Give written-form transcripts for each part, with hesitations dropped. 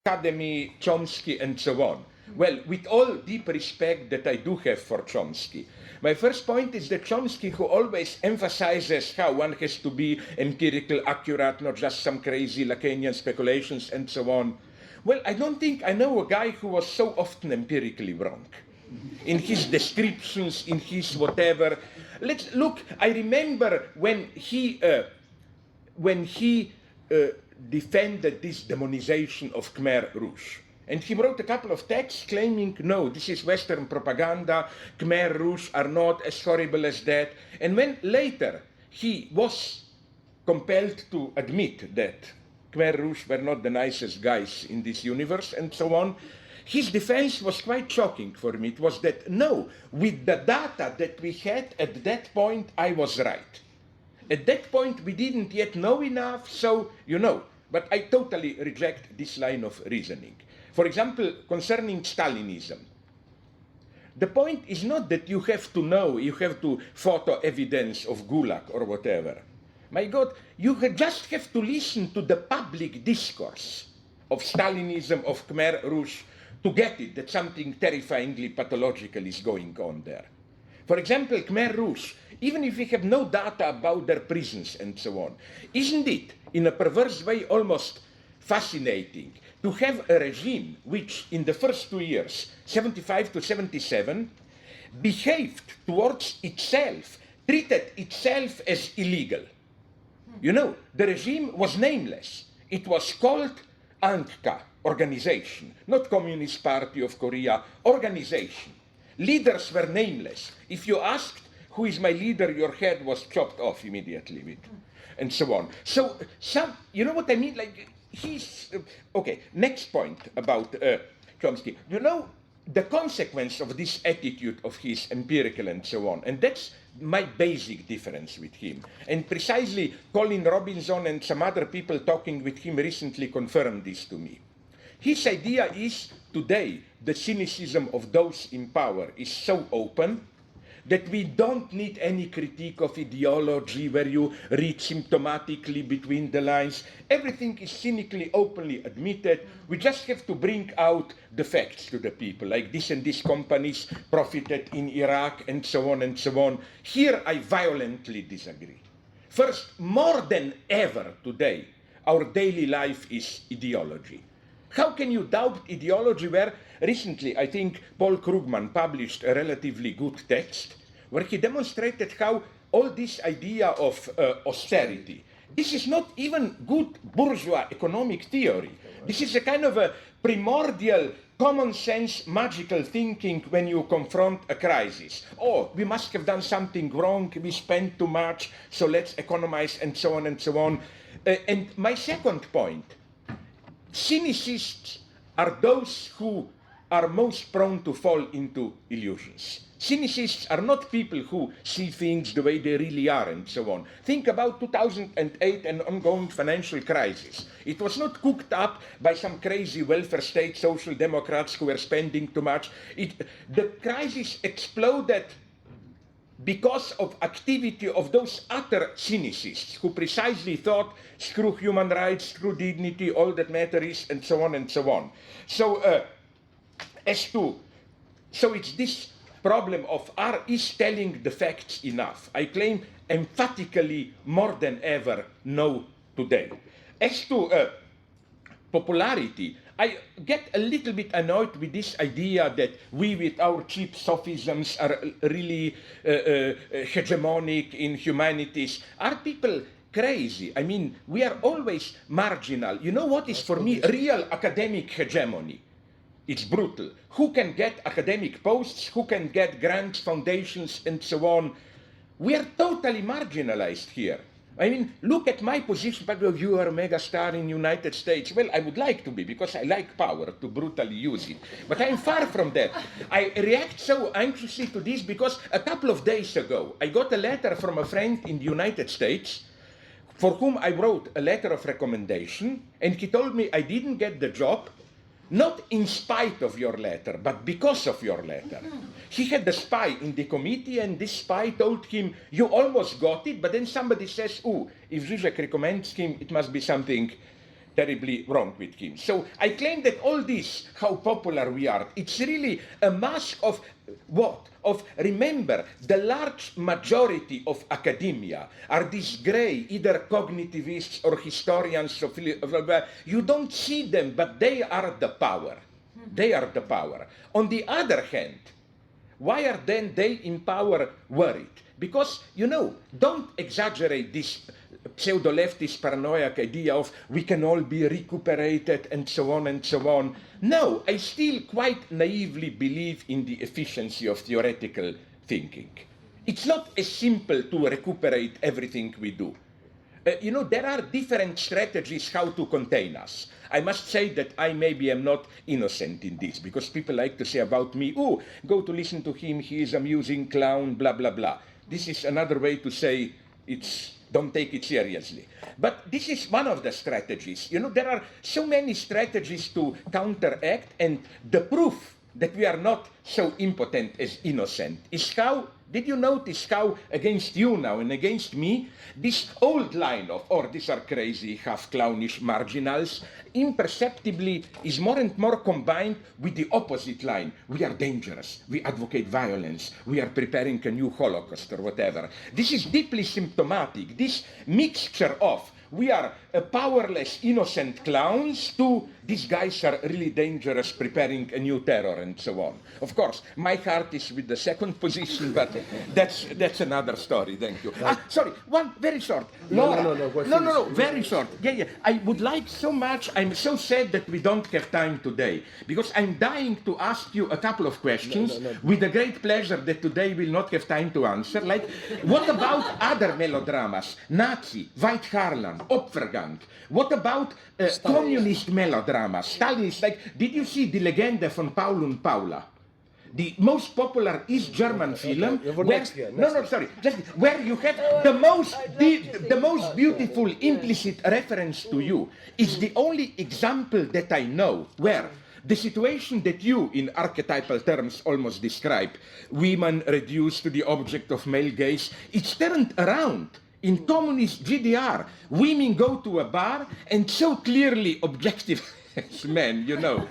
Academy, Chomsky, and so on. Well, with all deep respect that I do have for Chomsky, my first point is that Chomsky, who always emphasizes how one has to be empirical, accurate, not just some crazy Lacanian speculations and so on, well, I don't think I know a guy who was so often empirically wrong. In his descriptions, in his whatever. Let's look, I remember when he defended this demonization of Khmer Rouge. And he wrote a couple of texts claiming, no, this is Western propaganda, Khmer Rouge are not as horrible as that. And when later he was compelled to admit that Khmer Rouge were not the nicest guys in this universe and so on, his defense was quite shocking for me. It was that, no, with the data that we had at that point, I was right. At that point, we didn't yet know enough, so, you know. But I totally reject this line of reasoning. For example, concerning Stalinism, the point is not that you have to know, you have to photo evidence of Gulag or whatever. My God, you just have to listen to the public discourse of Stalinism, of Khmer Rouge, to get it, that something terrifyingly pathological is going on there. For example, Khmer Rouge, even if we have no data about their prisons and so on, isn't it, in a perverse way, almost fascinating to have a regime which, in the first 2 years, 75 to 77, behaved towards itself, treated itself as illegal. You know, the regime was nameless. It was called Angka, organization, not Communist Party of Korea, organization. Leaders were nameless. If you asked, who is my leader, your head was chopped off immediately with, and so on. So, you know what I mean? Like, he's, okay, next point about Chomsky. You know, the consequence of this attitude of his, empirical and so on, and that's my basic difference with him. And precisely Colin Robinson and some other people talking with him recently confirmed this to me. His idea is, today, the cynicism of those in power is so open that we don't need any critique of ideology where you read symptomatically between the lines. Everything is cynically, openly admitted. We just have to bring out the facts to the people, like this and this companies profited in Iraq and so on and so on. Here I violently disagree. First, more than ever today, our daily life is ideology. How can you doubt ideology where recently, I think, Paul Krugman published a relatively good text where he demonstrated how all this idea of austerity, this is not even good bourgeois economic theory. This is a kind of a primordial, common sense, magical thinking when you confront a crisis. Oh, we must have done something wrong, we spent too much, so let's economize and so on and so on. And my second point, cynicists are those who are most prone to fall into illusions. Cynicists are not people who see things the way they really are and so on. Think about 2008 and ongoing financial crisis. It was not cooked up by some crazy welfare state social democrats who were spending too much. The crisis exploded because of activity of those utter cynicists who precisely thought, screw human rights, screw dignity, all that matters, and so on and so on. So, so it's this problem of is telling the facts enough? I claim emphatically more than ever no today. As to popularity, I get a little bit annoyed with this idea that we with our cheap sophisms are really hegemonic in humanities. Are people crazy? I mean, we are always marginal. You know what is for me real academic hegemony? It's brutal. Who can get academic posts? Who can get grants, foundations, and so on? We are totally marginalized here. I mean, look at my position, but you are a megastar in the United States. Well, I would like to be, because I like power to brutally use it. But I'm far from that. I react so anxiously to this because a couple of days ago, I got a letter from a friend in the United States for whom I wrote a letter of recommendation, and he told me I didn't get the job, not in spite of your letter, but because of your letter. He had a spy in the committee, and this spy told him, you almost got it, but then somebody says, oh, if Žižek recommends him, it must be something terribly wrong with him. So I claim that all this, how popular we are, it's really a mask of what? Of, remember, the large majority of academia are these gray, either cognitivists or historians of, you don't see them, but they are the power. They are the power. On the other hand, why are then they in power worried? Because, you know, don't exaggerate this pseudo-leftist paranoiac idea of we can all be recuperated and so on and so on. No, I still quite naively believe in the efficiency of theoretical thinking. It's not as simple to recuperate everything we do. You know, there are different strategies how to contain us. I must say that I maybe am not innocent in this, because people like to say about me, oh, go to listen to him, he is amusing clown, blah, blah, blah. This is another way to say don't take it seriously. But this is one of the strategies. You know, there are so many strategies to counteract, and the proof that we are not so impotent as innocent is how, did you notice how against you now and against me, this old line of, oh, these are crazy, half clownish marginals, imperceptibly is more and more combined with the opposite line. We are dangerous, we advocate violence, we are preparing a new Holocaust or whatever. This is deeply symptomatic, this mixture of we are powerless, innocent clowns to these guys are really dangerous, preparing a new terror and so on. Of course, my heart is with the second position, but that's another story. Thank you. Sorry, one very short. Laura. No, very short. Yeah. I would like so much. I'm so sad that we don't have time today, because I'm dying to ask you a couple of questions with a great pleasure that today we'll not have time to answer. Like, what about other melodramas? Nazi, White Harlan, Opfergang. What about communist melodramas? Stalinist, like, did you see Die Legende von Paul und Paula? The most popular East German film, where you have the most beautiful implicit reference to you. Is the only example that I know where the situation that you, in archetypal terms, almost describe, women reduced to the object of male gaze, it's turned around. In communist GDR, women go to a bar and so clearly objective as men, you know.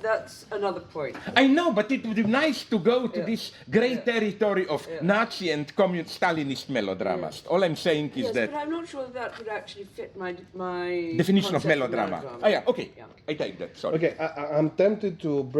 That's another point. I know, but it would be nice to go to this great territory of Nazi and communist Stalinist melodramas. All I'm saying is that... But I'm not sure that would actually fit my definition of melodrama. Oh yeah, okay. I take that, sorry. Okay, I'm tempted to